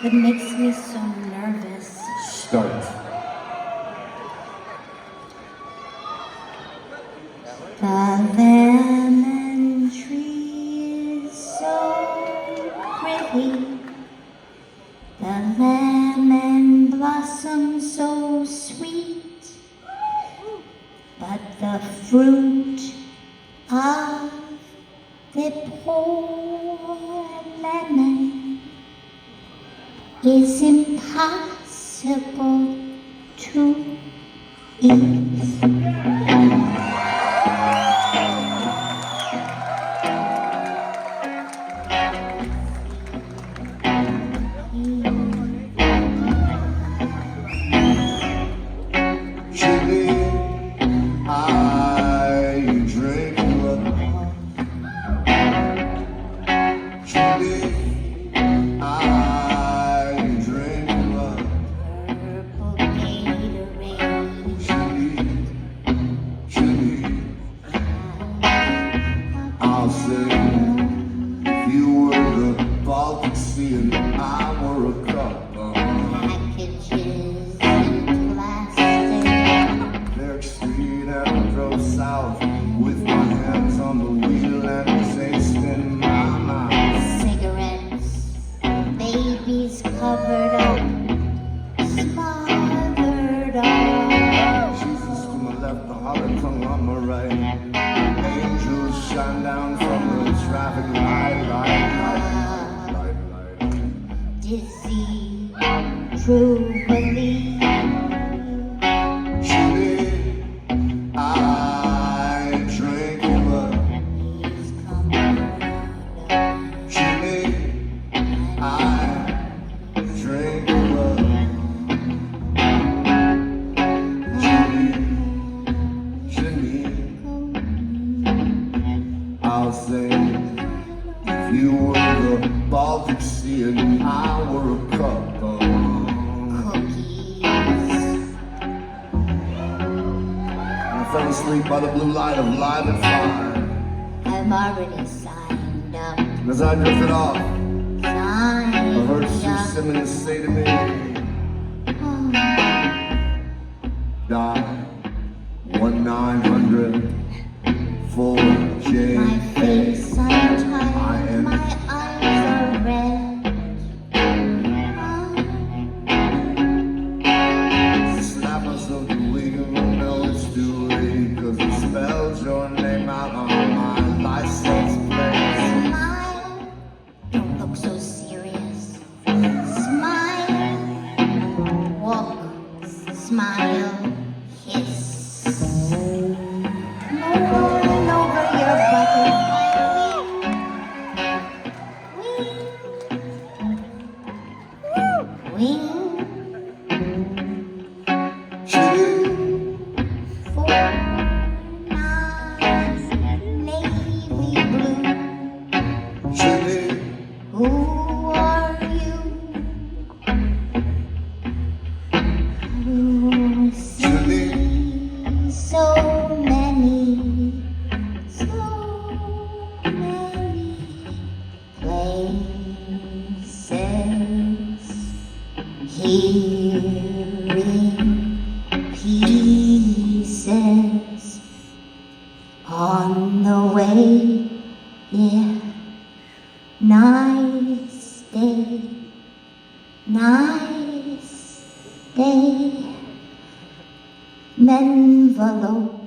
It makes me so nervous. Start. The lemon tree is so pretty. The lemon blossoms so sweet. But the fruit of the poor lemon is impossible to eat. I'll say, if you were the Baltic Sea and I were a cup of packages in plastic, Derek Street and drove south with my hands on the wheel and taste in my mouth. Cigarettes, babies covered up, smothered up. Jesus to my left, the hollow tongue on my right. Angels shine down from the traffic light. Dizzy, true belief. Judy, I drink blood. He's coming around. Judy, I drink blood. Janine, I'll say, if you were the Baltic Sea and I were a cup of Cookies. I fell asleep by the blue light of live and fire. I'm already signed up. As I drifted off, I Signed heard Sue up. Simmons say to me, dial 1-900-4JA. My face untied, my eyes are red. Slap myself the wheel, no it's too late, 'cause it spells your name out on my license plate. Smile, don't look so serious. Smile, walk, smile, kiss. Rolling over your butterfly wing. Wing. Judy, 4, 9, navy blue. Judy, Who are you? Who see so many places, hearing pieces on the way. Yeah, nice day, nice day. Envelope